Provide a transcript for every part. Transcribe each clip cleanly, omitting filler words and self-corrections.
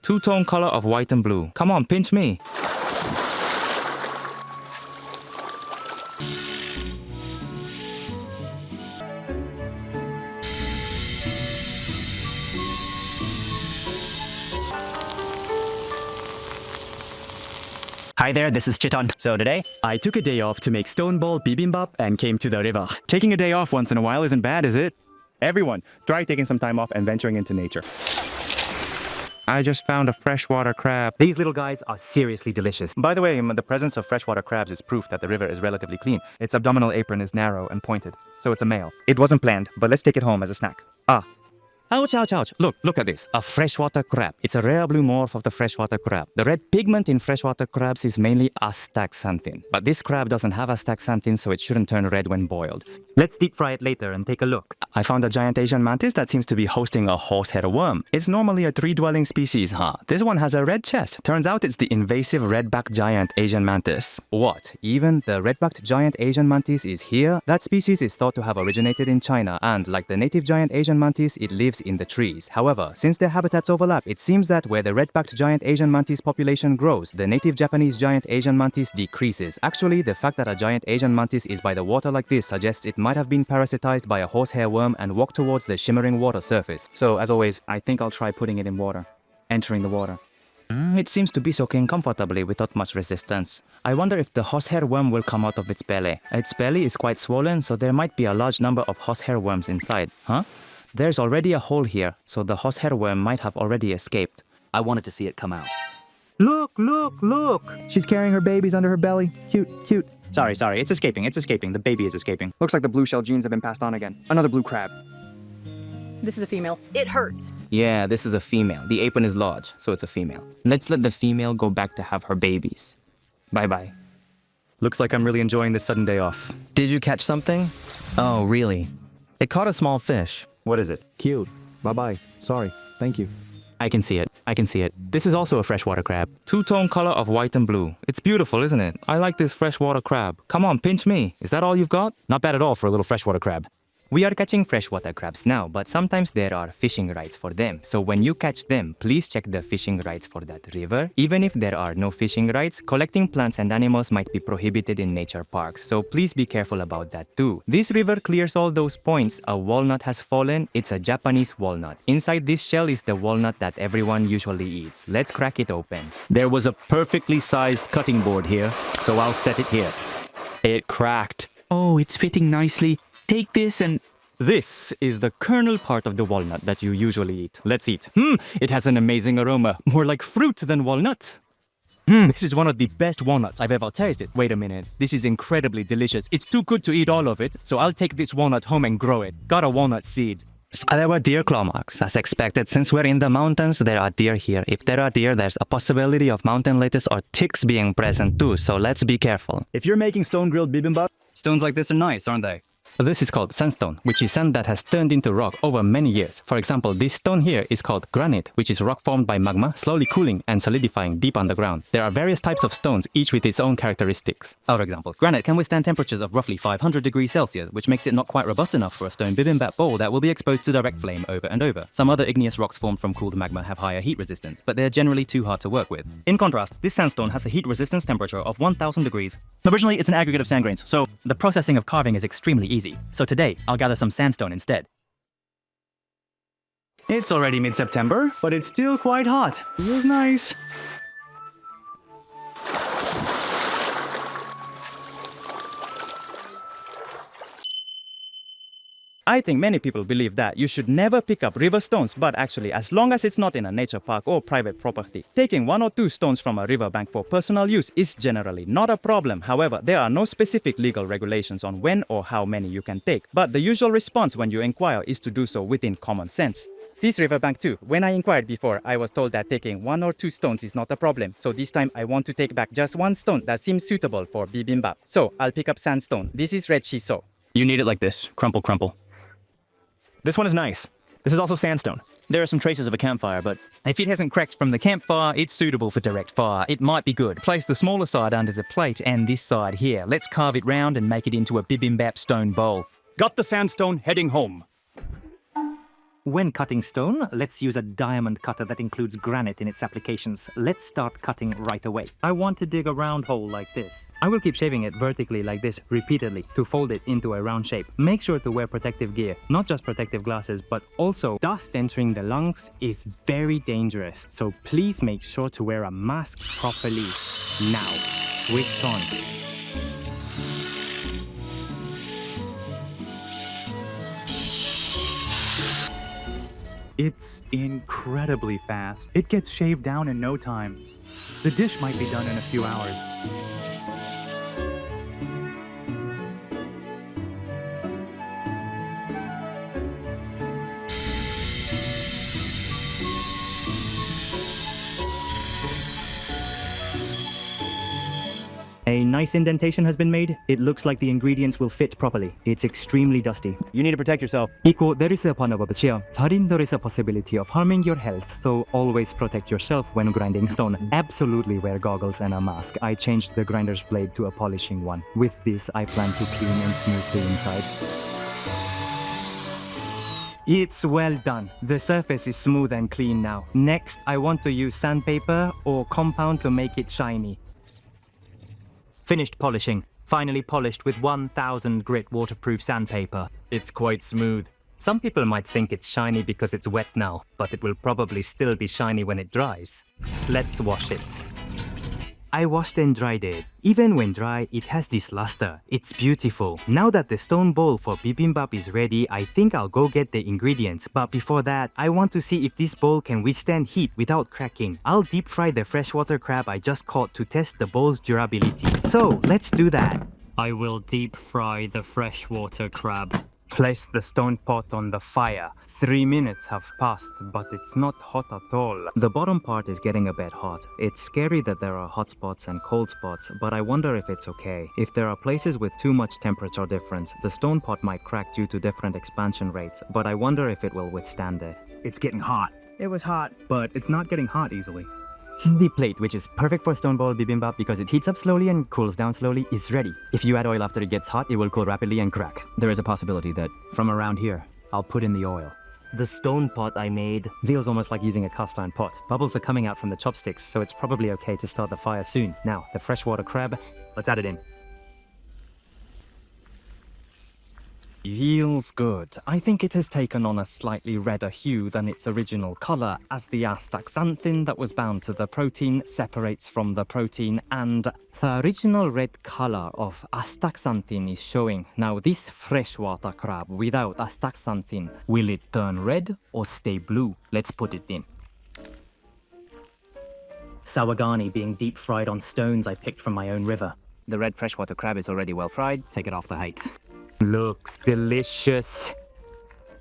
Two-tone color of white and blue. Come on, pinch me. Hi there, this is Chieeton. So today, I took a day off to make stone ball bibimbap and came to the river. Taking a day off once in a while isn't bad, is it? Everyone, try taking some time off and venturing into nature. I just found a freshwater crab. These little guys are seriously delicious. By the way, the presence of freshwater crabs is proof that the river is relatively clean. Its abdominal apron is narrow and pointed, so it's a male. It wasn't planned, but let's take it home as a snack. Ouch, ouch, ouch. Look at this. A freshwater crab. It's a rare blue morph of the freshwater crab. The red pigment in freshwater crabs is mainly astaxanthin. But this crab doesn't have astaxanthin, so it shouldn't turn red when boiled. Let's deep fry it later and take a look. I found a giant Asian mantis that seems to be hosting a horsehair worm. It's normally a tree-dwelling species, huh? This one has a red chest. Turns out it's the invasive red-backed giant Asian mantis. What? Even the red-backed giant Asian mantis is here? That species is thought to have originated in China, and like the native giant Asian mantis, it lives in the trees. However, since their habitats overlap, it seems that where the red-backed giant Asian mantis population grows, the native Japanese giant Asian mantis decreases. Actually, the fact that a giant Asian mantis is by the water like this suggests it might have been parasitized by a horsehair worm and walked towards the shimmering water surface. So, as always, I think I'll try putting it in water. Entering the water. It seems to be soaking comfortably without much resistance. I wonder if the horsehair worm will come out of its belly. Its belly is quite swollen, so there might be a large number of horsehair worms inside. Huh? There's already a hole here, so the horsehair worm might have already escaped. I wanted to see it come out. Look! She's carrying her babies under her belly. Cute. Sorry, it's escaping. The baby is escaping. Looks like the blue shell genes have been passed on again. Another blue crab. This is a female. It hurts. Yeah, this is a female. The apron is large, so it's a female. Let's let the female go back to have her babies. Bye-bye. Looks like I'm really enjoying this sudden day off. Did you catch something? Oh, really? It caught a small fish. What is it? Cute. Bye-bye. Sorry. Thank you. I can see it. This is also a freshwater crab. Two-tone color of white and blue. It's beautiful, isn't it? I like this freshwater crab. Come on, pinch me. Is that all you've got? Not bad at all for a little freshwater crab. We are catching freshwater crabs now, but sometimes there are fishing rights for them. So when you catch them, please check the fishing rights for that river. Even if there are no fishing rights, collecting plants and animals might be prohibited in nature parks. So please be careful about that too. This river clears all those points. A walnut has fallen. It's a Japanese walnut. Inside this shell is the walnut that everyone usually eats. Let's crack it open. There was a perfectly sized cutting board here, so I'll set it here. It cracked. Oh, it's fitting nicely. Take this and... This is the kernel part of the walnut that you usually eat. Let's eat. It has an amazing aroma. More like fruit than walnut. This is one of the best walnuts I've ever tasted. Wait a minute. This is incredibly delicious. It's too good to eat all of it, so I'll take this walnut home and grow it. Got a walnut seed. There were deer claw marks. As expected, since we're in the mountains, there are deer here. If there are deer, there's a possibility of mountain lettuce or ticks being present too, so let's be careful. If you're making stone-grilled bibimbap, stones like this are nice, aren't they? This is called sandstone, which is sand that has turned into rock over many years. For example, this stone here is called granite, which is rock formed by magma, slowly cooling and solidifying deep underground. There are various types of stones, each with its own characteristics. For example, granite can withstand temperatures of roughly 500 degrees Celsius, which makes it not quite robust enough for a stone bibimbap bowl that will be exposed to direct flame over and over. Some other igneous rocks formed from cooled magma have higher heat resistance, but they're generally too hard to work with. In contrast, this sandstone has a heat resistance temperature of 1000 degrees. Originally, it's an aggregate of sand grains, so the processing of carving is extremely easy. So today, I'll gather some sandstone instead. It's already mid-September, but it's still quite hot. Feels nice. I think many people believe that you should never pick up river stones, but actually, as long as it's not in a nature park or private property, taking 1 or 2 stones from a riverbank for personal use is generally not a problem. However, there are no specific legal regulations on when or how many you can take, but the usual response when you inquire is to do so within common sense. This riverbank too, when I inquired before, I was told that taking 1 or 2 stones is not a problem, so this time I want to take back just 1 stone that seems suitable for bibimbap. So, I'll pick up sandstone. This is red shiso. You need it like this. Crumple, crumple. This one is nice. This is also sandstone. There are some traces of a campfire, but if it hasn't cracked from the campfire, it's suitable for direct fire. It might be good. Place the smaller side under the plate and this side here. Let's carve it round and make it into a bibimbap stone bowl. got the sandstone, heading home. When cutting stone, let's use a diamond cutter that includes granite in its applications. Let's start cutting right away. I want to dig a round hole like this. I will keep shaving it vertically like this repeatedly to fold it into a round shape. Make sure to wear protective gear, not just protective glasses, but also dust entering the lungs is very dangerous. So please make sure to wear a mask properly. Now, switch on. It's incredibly fast. It gets shaved down in no time. The dish might be done in a few hours. A nice indentation has been made. It looks like the ingredients will fit properly. It's extremely dusty. You need to protect yourself. There is a possibility of harming your health, so always protect yourself when grinding stone. Absolutely wear goggles and a mask. I changed the grinder's blade to a polishing one. With this, I plan to clean and smooth the inside. It's well done. The surface is smooth and clean now. Next, I want to use sandpaper or compound to make it shiny. Finished polishing. Finally polished with 1000 grit waterproof sandpaper. It's quite smooth. Some people might think it's shiny because it's wet now, but it will probably still be shiny when it dries. Let's wash it. I washed and dried it. Even when dry, it has this luster. It's beautiful. Now that the stone bowl for bibimbap is ready, I think I'll go get the ingredients. But before that, I want to see if this bowl can withstand heat without cracking. I'll deep fry the freshwater crab I just caught to test the bowl's durability. So, let's do that. I will deep fry the freshwater crab. Place the stone pot on the fire. 3 minutes have passed, but it's not hot at all. The bottom part is getting a bit hot. It's scary that there are hot spots and cold spots, but I wonder if it's okay. If there are places with too much temperature difference, the stone pot might crack due to different expansion rates, but I wonder if it will withstand it. It's getting hot. It was hot. But it's not getting hot easily. The plate, which is perfect for stone bowl bibimbap because it heats up slowly and cools down slowly, is ready. If you add oil after it gets hot, it will cool rapidly and crack. There is a possibility that from around here, I'll put in the oil. The stone pot I made feels almost like using a cast iron pot. Bubbles are coming out from the chopsticks, so it's probably okay to start the fire soon. Now, the freshwater crab, let's add it in. Feels good. I think it has taken on a slightly redder hue than its original color, as the astaxanthin that was bound to the protein separates from the protein, and the original red color of astaxanthin is showing. Now this freshwater crab without astaxanthin, will it turn red or stay blue? Let's put it in. Sawagani being deep fried on stones I picked from my own river. The red freshwater crab is already well fried. Take it off the height. Looks delicious.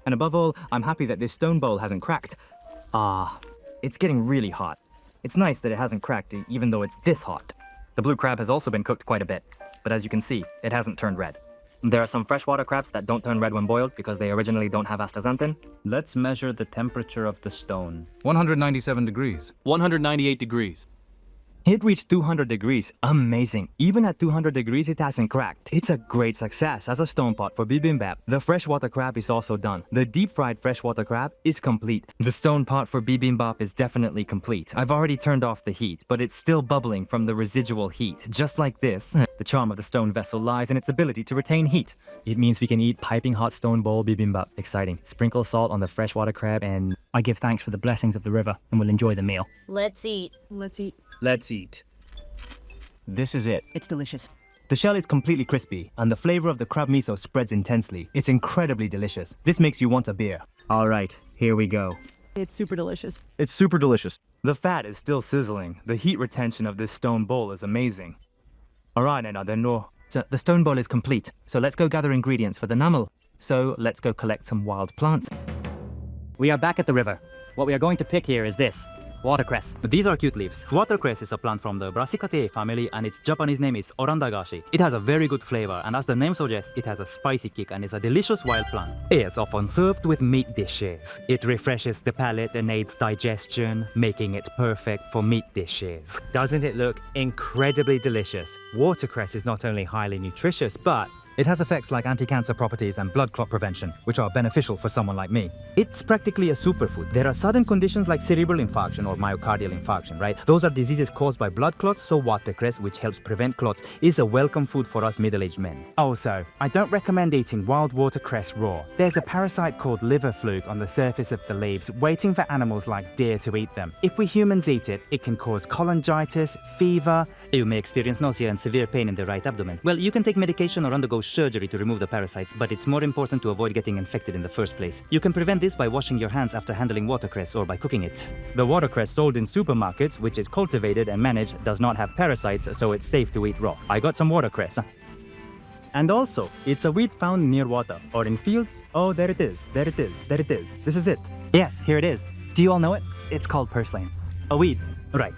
And above all, I'm happy that this stone bowl hasn't cracked. It's getting really hot. It's nice that it hasn't cracked even though it's this hot. The blue crab has also been cooked quite a bit, but as you can see, it hasn't turned red. There are some freshwater crabs that don't turn red when boiled because they originally don't have astaxanthin. Let's measure the temperature of the stone. 197 degrees. 198 degrees. It reached 200 degrees. Amazing. Even at 200 degrees, it hasn't cracked. It's a great success as a stone pot for bibimbap. The freshwater crab is also done. The deep-fried freshwater crab is complete. The stone pot for bibimbap is definitely complete. I've already turned off the heat, but it's still bubbling from the residual heat. Just like this. The charm of the stone vessel lies in its ability to retain heat. It means we can eat piping hot stone bowl bibimbap. Exciting. Sprinkle salt on the freshwater crab and I give thanks for the blessings of the river and will enjoy the meal. Let's eat. Let's eat. Let's eat. This is it. It's delicious. The shell is completely crispy, and the flavor of the crab miso spreads intensely. It's incredibly delicious. This makes you want a beer. All right, here we go. It's super delicious. It's super delicious. The fat is still sizzling. The heat retention of this stone bowl is amazing. All right, so the stone bowl is complete. So let's go gather ingredients for the namal. So let's go collect some wild plants. We are back at the river. What we are going to pick here is this. Watercress. These are cute leaves. Watercress is a plant from the Brassicaceae family and its Japanese name is Orandagashi. It has a very good flavor and as the name suggests, it has a spicy kick and is a delicious wild plant. It's often served with meat dishes. It refreshes the palate and aids digestion, making it perfect for meat dishes. Doesn't it look incredibly delicious? Watercress is not only highly nutritious, but It has effects like anti-cancer properties and blood clot prevention, which are beneficial for someone like me. It's practically a superfood. There are sudden conditions like cerebral infarction or myocardial infarction, right? Those are diseases caused by blood clots, so watercress, which helps prevent clots, is a welcome food for us middle-aged men. Also, I don't recommend eating wild watercress raw. There's a parasite called liver fluke on the surface of the leaves, waiting for animals like deer to eat them. If we humans eat it, it can cause cholangitis, fever. You may experience nausea and severe pain in the right abdomen. Well, you can take medication or undergo surgery to remove the parasites, but it's more important to avoid getting infected in the first place. You can prevent this by washing your hands after handling watercress or by cooking it. The watercress sold in supermarkets, which is cultivated and managed, does not have parasites, so it's safe to eat raw. I got some watercress. And also, it's a weed found near water or in fields. Oh, there it is, there it is, there it is. This is it. Yes, here it is. Do you all know it? It's called purslane. A weed. Right.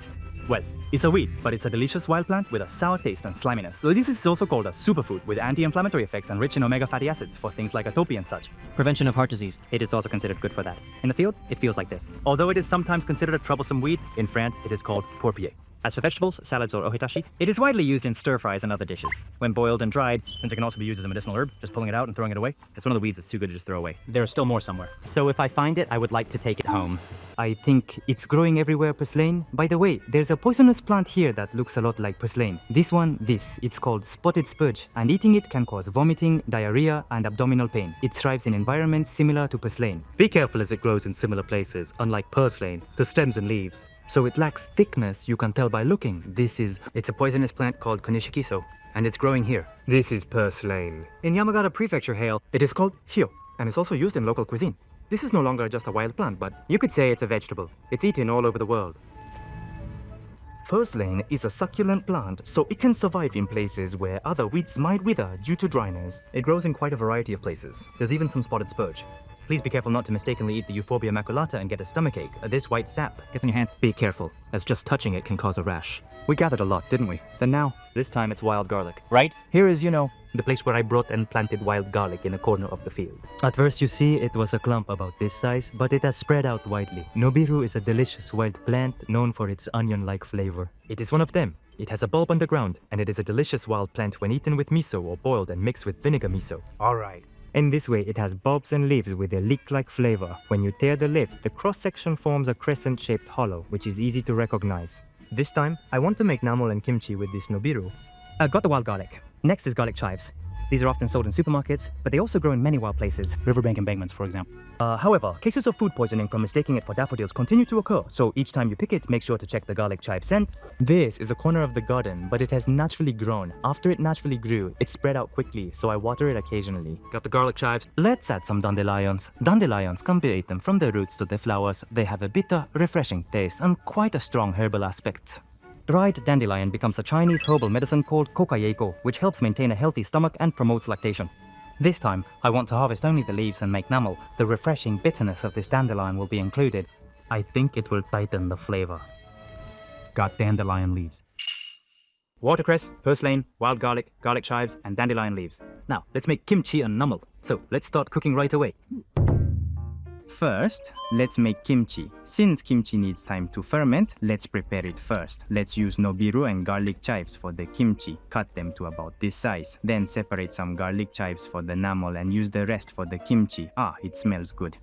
Well, it's a weed, but it's a delicious wild plant with a sour taste and sliminess. So this is also called a superfood with anti-inflammatory effects and rich in omega fatty acids for things like atopy and such. Prevention of heart disease. It is also considered good for that. In the field, it feels like this. Although it is sometimes considered a troublesome weed, in France it is called pourpier. As for vegetables, salads, or ohitashi, it is widely used in stir-fries and other dishes. When boiled and dried, since it can also be used as a medicinal herb, just pulling it out and throwing it away, it's one of the weeds that's too good to just throw away. There's still more somewhere. So if I find it, I would like to take it home. I think it's growing everywhere, purslane. By the way, there's a poisonous plant here that looks a lot like purslane. It's called spotted spurge, and eating it can cause vomiting, diarrhea, and abdominal pain. It thrives in environments similar to purslane. Be careful as it grows in similar places, unlike purslane, the stems and leaves. So it lacks thickness, you can tell by looking. It's a poisonous plant called konishikiso, and it's growing here. This is purslane. In Yamagata Prefecture, Hale, it is called hyo, and it's also used in local cuisine. This is no longer just a wild plant, but you could say it's a vegetable. It's eaten all over the world. Purslane is a succulent plant, so it can survive in places where other weeds might wither due to dryness. It grows in quite a variety of places. There's even some spotted spurge. Please be careful not to mistakenly eat the Euphorbia maculata and get a stomachache. This white sap gets in your hands. Be careful, as just touching it can cause a rash. We gathered a lot, didn't we? Then now, this time it's wild garlic. Right? Here is, the place where I brought and planted wild garlic in a corner of the field. At first, you see, it was a clump about this size, but it has spread out widely. Nobiru is a delicious wild plant known for its onion-like flavor. It is one of them. It has a bulb underground, and it is a delicious wild plant when eaten with miso or boiled and mixed with vinegar miso. Alright. In this way, it has bulbs and leaves with a leek-like flavor. When you tear the leaves, the cross-section forms a crescent-shaped hollow, which is easy to recognize. This time, I want to make namul and kimchi with this nobiru. I got the wild garlic. Next is garlic chives. These are often sold in supermarkets, but they also grow in many wild places, riverbank embankments, for example. However, cases of food poisoning from mistaking it for daffodils continue to occur, so each time you pick it, make sure to check the garlic chive scent. This is a corner of the garden, but it has naturally grown. After it naturally grew, it spread out quickly, so I water it occasionally. Got the garlic chives. Let's add some dandelions. Dandelions can be eaten from the roots to the flowers. They have a bitter, refreshing taste and quite a strong herbal aspect. Dried dandelion becomes a Chinese herbal medicine called kokayeiko, which helps maintain a healthy stomach and promotes lactation. This time, I want to harvest only the leaves and make namul. The refreshing bitterness of this dandelion will be included. I think it will tighten the flavor. Got dandelion leaves. Watercress, purslane, wild garlic, garlic chives, and dandelion leaves. Now, let's make kimchi and namul. So, let's start cooking right away. First, let's make kimchi. Since kimchi needs time to ferment, let's prepare it first. Let's use nobiru and garlic chives for the kimchi. Cut them to about this size. Then separate some garlic chives for the namul and use the rest for the kimchi. It smells good.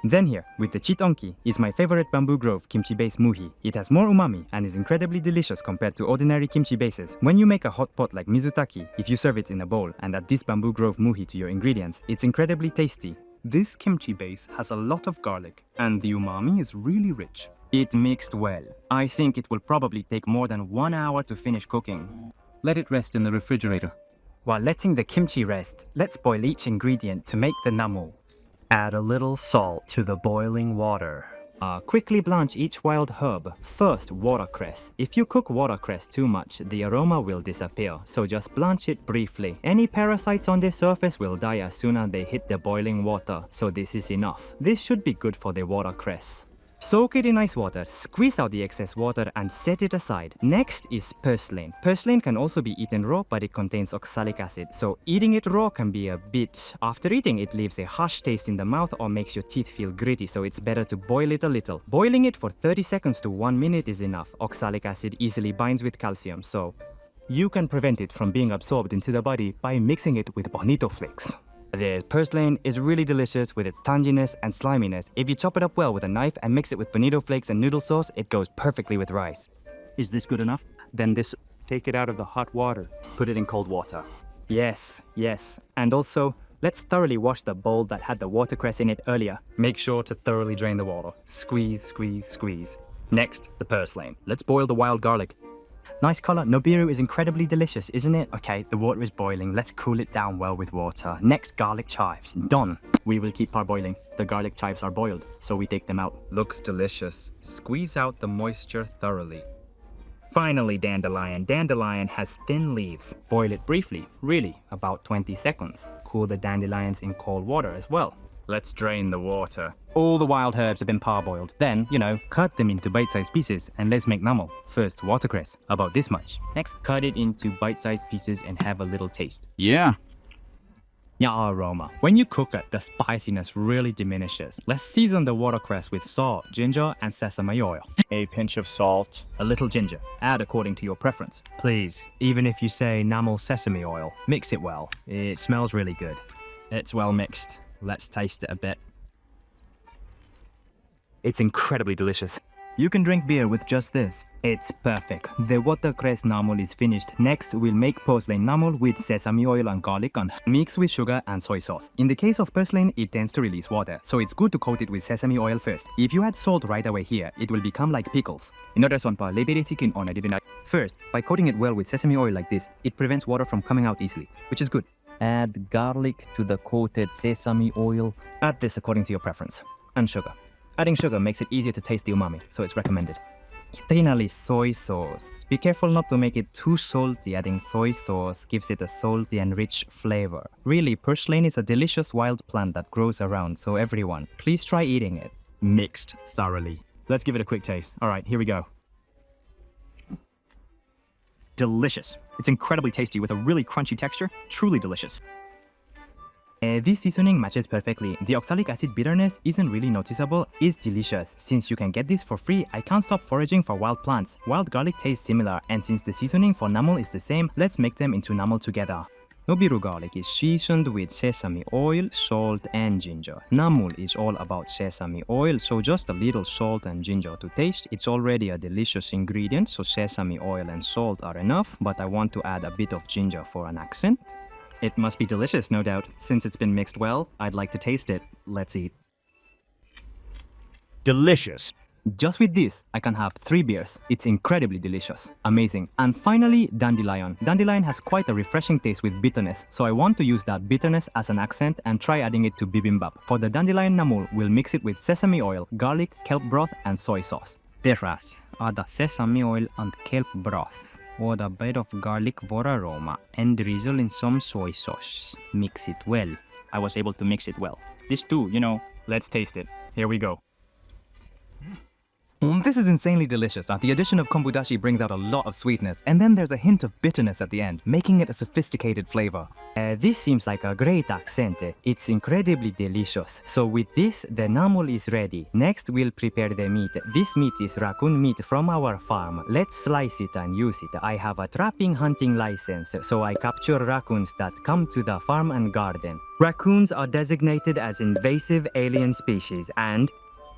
Then here, with the Chieeton, is my favorite bamboo grove kimchi-based muhi. It has more umami and is incredibly delicious compared to ordinary kimchi bases. When you make a hot pot like mizutaki, if you serve it in a bowl and add this bamboo grove muhi to your ingredients, it's incredibly tasty. This kimchi base has a lot of garlic, and the umami is really rich. It mixed well. I think it will probably take more than 1 hour to finish cooking. Let it rest in the refrigerator. While letting the kimchi rest, let's boil each ingredient to make the namul. Add a little salt to the boiling water. Quickly blanch each wild herb. First, watercress. If you cook watercress too much, the aroma will disappear, so just blanch it briefly. Any parasites on the surface will die as soon as they hit the boiling water, so this is enough. This should be good for the watercress. Soak it in ice water, squeeze out the excess water and set it aside. Next is purslane. Purslane can also be eaten raw, but it contains oxalic acid, so eating it raw can be a bit... After eating, it leaves a harsh taste in the mouth or makes your teeth feel gritty, so it's better to boil it a little. Boiling it for 30 seconds to 1 minute is enough. Oxalic acid easily binds with calcium, so You can prevent it from being absorbed into the body by mixing it with bonito flakes. The purslane is really delicious with its tanginess and sliminess. If you chop it up well with a knife and mix it with bonito flakes and noodle sauce, it goes perfectly with rice. Is this good enough? Then this... Take it out of the hot water. Put it in cold water. Yes. And also, let's thoroughly wash the bowl that had the watercress in it earlier. Make sure to thoroughly drain the water. Squeeze. Next, the purslane. Let's boil the wild garlic. Nice color. Nobiru is incredibly delicious, isn't it? Okay, the water is boiling. Let's cool it down well with water. Next, garlic chives. Done. We will keep parboiling. The garlic chives are boiled, so we take them out. Looks delicious. Squeeze out the moisture thoroughly. Finally, dandelion. Dandelion has thin leaves. Boil it briefly, really, about 20 seconds. Cool the dandelions in cold water as well. Let's drain the water. All the wild herbs have been parboiled. Then, cut them into bite-sized pieces and let's make namal. First, watercress, about this much. Next, cut it into bite-sized pieces and have a little taste. Yeah. Yeah, aroma. When you cook it, the spiciness really diminishes. Let's season the watercress with salt, ginger, and sesame oil. A pinch of salt. A little ginger. Add according to your preference. Please, even if you say namal sesame oil, mix it well. It smells really good. It's well mixed. Let's taste it a bit. It's incredibly delicious. You can drink beer with just this. It's perfect. The watercress namal is finished. Next, we'll make purslane namal with sesame oil and garlic and mix with sugar and soy sauce. In the case of purslane, it tends to release water, so it's good to coat it with sesame oil first. If you add salt right away here, it will become like pickles. First, by coating it well with sesame oil like this, it prevents water from coming out easily, which is good. Add garlic to the coated sesame oil. Add this according to your preference. And sugar. Adding sugar makes it easier to taste the umami, so it's recommended. Finally, soy sauce. Be careful not to make it too salty. Adding soy sauce gives it a salty and rich flavor. Really, purslane is a delicious wild plant that grows around, so everyone, please try eating it. Mixed thoroughly. Let's give it a quick taste. All right, here we go. Delicious. It's incredibly tasty with a really crunchy texture. Truly delicious. This seasoning matches perfectly. The oxalic acid bitterness isn't really noticeable. It's delicious. Since you can get this for free, I can't stop foraging for wild plants. Wild garlic tastes similar, and since the seasoning for namal is the same, let's make them into namal together. Nobiru garlic is seasoned with sesame oil, salt, and ginger. Namal is all about sesame oil, so just a little salt and ginger to taste. It's already a delicious ingredient, so sesame oil and salt are enough, but I want to add a bit of ginger for an accent. It must be delicious, no doubt. Since it's been mixed well, I'd like to taste it. Let's eat. Delicious. Just with this, I can have 3 beers. It's incredibly delicious. Amazing. And finally, dandelion. Dandelion has quite a refreshing taste with bitterness, so I want to use that bitterness as an accent and try adding it to bibimbap. For the dandelion namal, we'll mix it with sesame oil, garlic, kelp broth, and soy sauce. The rest are the sesame oil and kelp broth. Add a bit of garlic for aroma and drizzle in some soy sauce. Mix it well. I was able to mix it well. This too, let's taste it. Here we go. This is insanely delicious. The addition of kombudashi brings out a lot of sweetness, and then there's a hint of bitterness at the end, making it a sophisticated flavor. This seems like a great accent. It's incredibly delicious. So with this, the namal is ready. Next, we'll prepare the meat. This meat is raccoon meat from our farm. Let's slice it and use it. I have a trapping hunting license, so I capture raccoons that come to the farm and garden. Raccoons are designated as invasive alien species, and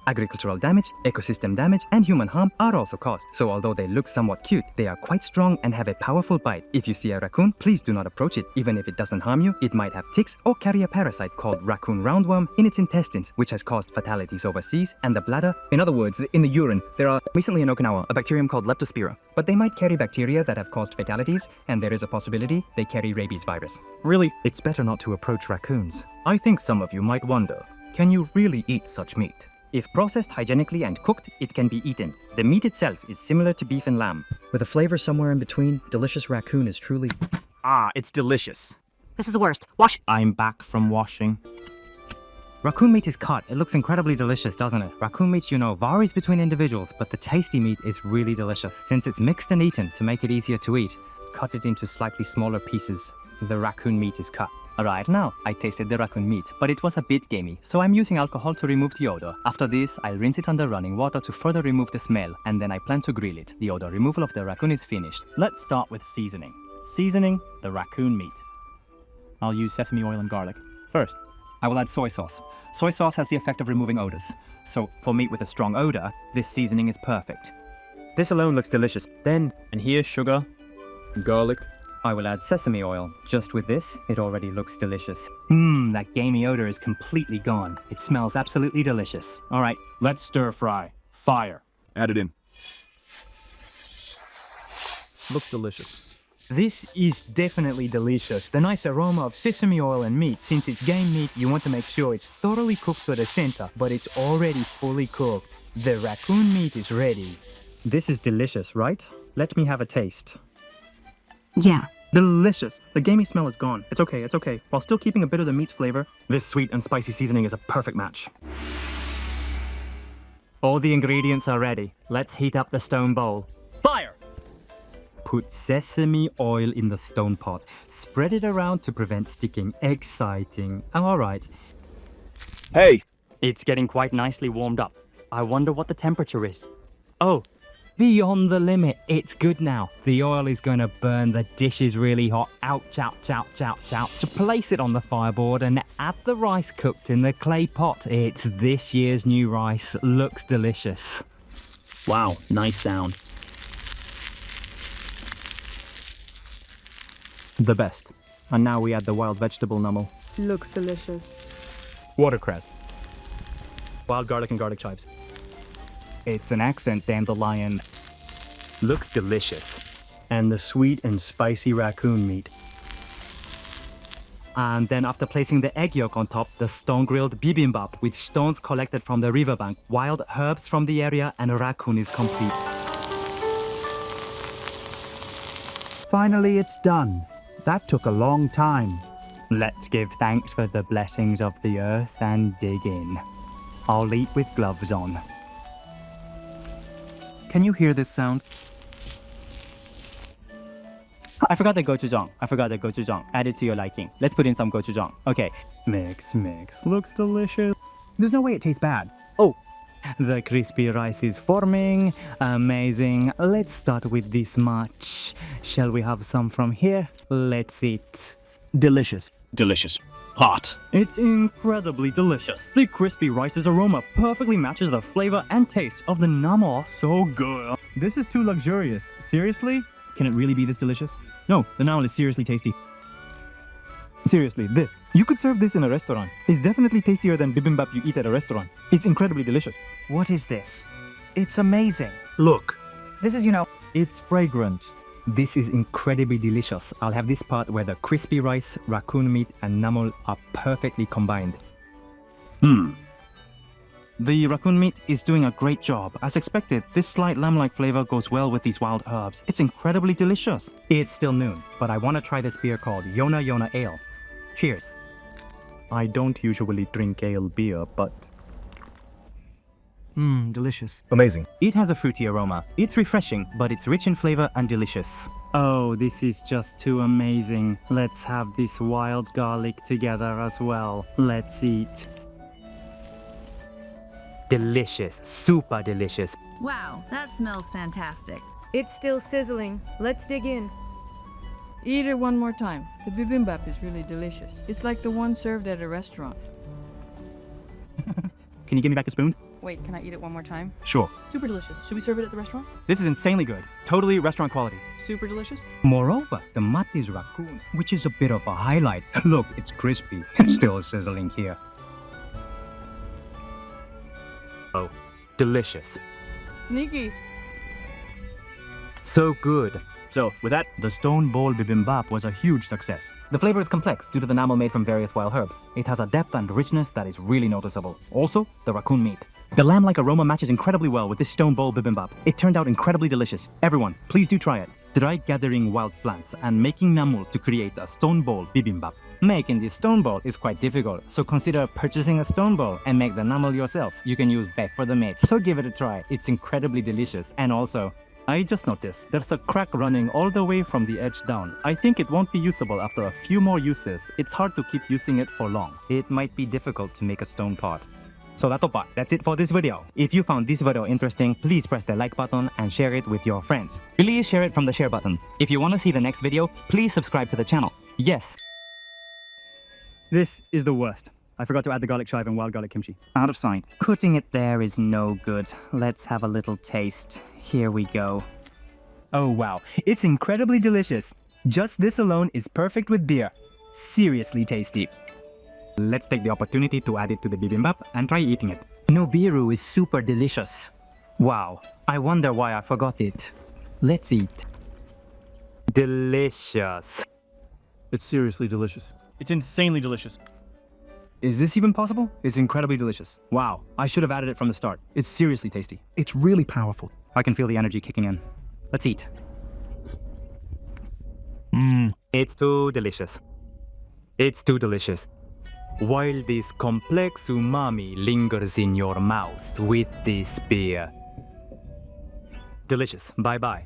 agricultural damage, ecosystem damage, and human harm are also caused. So although they look somewhat cute, they are quite strong and have a powerful bite. If you see a raccoon, please do not approach it. Even if it doesn't harm you, it might have ticks or carry a parasite called raccoon roundworm in its intestines, which has caused fatalities overseas and the bladder. In other words, in the urine, there are recently in Okinawa a bacterium called Leptospira. But they might carry bacteria that have caused fatalities, and there is a possibility they carry rabies virus. Really, it's better not to approach raccoons. I think some of you might wonder, can you really eat such meat? If processed hygienically and cooked, it can be eaten. The meat itself is similar to beef and lamb. With a flavor somewhere in between, delicious raccoon is truly... it's delicious. This is the worst. Wash. I'm back from washing. Raccoon meat is cut. It looks incredibly delicious, doesn't it? Raccoon meat, varies between individuals, but the tasty meat is really delicious. Since it's mixed and eaten to make it easier to eat, cut it into slightly smaller pieces. The raccoon meat is cut. Right now, I tasted the raccoon meat, but it was a bit gamey, so I'm using alcohol to remove the odor. After this, I'll rinse it under running water to further remove the smell, and then I plan to grill it. The odor removal of the raccoon is finished. Let's start with seasoning. Seasoning the raccoon meat. I'll use sesame oil and garlic. First, I will add soy sauce. Soy sauce has the effect of removing odors. So, for meat with a strong odor, this seasoning is perfect. This alone looks delicious. Then, And here's sugar, garlic. I will add sesame oil. Just with this, it already looks delicious. That gamey odor is completely gone. It smells absolutely delicious. All right, let's stir fry. Fire. Add it in. Looks delicious. this is definitely delicious. The nice aroma of sesame oil and meat. Since it's game meat, you want to make sure it's thoroughly cooked to the center, but it's already fully cooked. The raccoon meat is ready. This is delicious, right? Let me have a taste. Yeah. Delicious. The gamey smell is gone. It's okay. While still keeping a bit of the meat's flavor, this sweet and spicy seasoning is a perfect match. All the ingredients are ready. Let's heat up the stone bowl. Fire! Put sesame oil in the stone pot. Spread it around to prevent sticking. Exciting. Alright. Hey! It's getting quite nicely warmed up. I wonder what the temperature is. Oh, beyond the limit. It's good now. The oil is going to burn. The dish is really hot. Ouch, ouch, ouch, ouch, ouch. To place it on the fireboard and add the rice cooked in the clay pot. It's this year's new rice. Looks delicious. Wow, nice sound. The best. And now we add the wild vegetable nummel. Looks delicious. Watercress. Wild garlic and garlic chives. It's an accent dandelion. Looks delicious. And the sweet and spicy raccoon meat. And then after placing the egg yolk on top, the stone-grilled bibimbap with stones collected from the riverbank, wild herbs from the area, and a raccoon is complete. Finally, it's done. That took a long time. Let's give thanks for the blessings of the earth and dig in. I'll eat with gloves on. Can you hear this sound? I forgot the gochujang. Add it to your liking. Let's put in some gochujang. Okay. Mix. Looks delicious. There's no way it tastes bad. Oh, the crispy rice is forming. Amazing. Let's start with this much. Shall we have some from here? Let's eat. Delicious. Hot. It's incredibly delicious. The crispy rice's aroma perfectly matches the flavor and taste of the nummel. So good. This is too luxurious. Seriously? Can it really be this delicious? No, the noun is seriously tasty. Seriously, this. You could serve this in a restaurant. It's definitely tastier than bibimbap you eat at a restaurant. It's incredibly delicious. What is this? It's amazing. Look. This is, It's fragrant. This is incredibly delicious. I'll have this part where the crispy rice, raccoon meat, and nummel are perfectly combined. The raccoon meat is doing a great job. As expected, this slight lamb-like flavor goes well with these wild herbs. It's incredibly delicious. It's still noon, but I want to try this beer called Yona Yona Ale. Cheers. I don't usually drink ale beer, but... Delicious. Amazing. It has a fruity aroma. It's refreshing, but it's rich in flavor and delicious. Oh, this is just too amazing. Let's have this wild garlic together as well. Let's eat. Delicious. Super delicious. Wow, that smells fantastic. It's still sizzling. Let's dig in. Eat it one more time. The bibimbap is really delicious. It's like the one served at a restaurant. Can you give me back a spoon? Wait, can I eat it one more time? Sure. Super delicious. Should we serve it at the restaurant? This is insanely good. Totally restaurant quality. Super delicious. Moreover, the mat is raccoon, which is a bit of a highlight. Look, it's crispy. It's still sizzling here. Oh, delicious. Sneaky. So good. So, with that, the stone bowl bibimbap was a huge success. The flavor is complex due to the enamel made from various wild herbs. It has a depth and richness that is really noticeable. Also, the raccoon meat. The lamb-like aroma matches incredibly well with this stone bowl bibimbap. It turned out incredibly delicious. Everyone, please do try it. Try gathering wild plants and making namul to create a stone bowl bibimbap. Making this stone bowl is quite difficult, so consider purchasing a stone bowl and make the namul yourself. You can use Beth for the meat, so give it a try. It's incredibly delicious and also I just noticed there's a crack running all the way from the edge down. I think it won't be usable after a few more uses. It's hard to keep using it for long. It might be difficult to make a stone pot. So that's it for this video. If you found this video interesting, please press the like button and share it with your friends. Please share it from the share button. If you want to see the next video, please subscribe to the channel. Yes. This is the worst. I forgot to add the garlic chive and wild garlic kimchi. Out of sight. Putting it there is no good. Let's have a little taste. Here we go. Oh wow, it's incredibly delicious. Just this alone is perfect with beer. Seriously tasty. Let's take the opportunity to add it to the bibimbap and try eating it. Nobiru is super delicious. Wow, I wonder why I forgot it. Let's eat. Delicious. It's seriously delicious. It's insanely delicious. Is this even possible? It's incredibly delicious. Wow, I should have added it from the start. It's seriously tasty. It's really powerful. I can feel the energy kicking in. Let's eat. It's too delicious. It's too delicious. While this complex umami lingers in your mouth with this beer. Delicious. Bye-bye.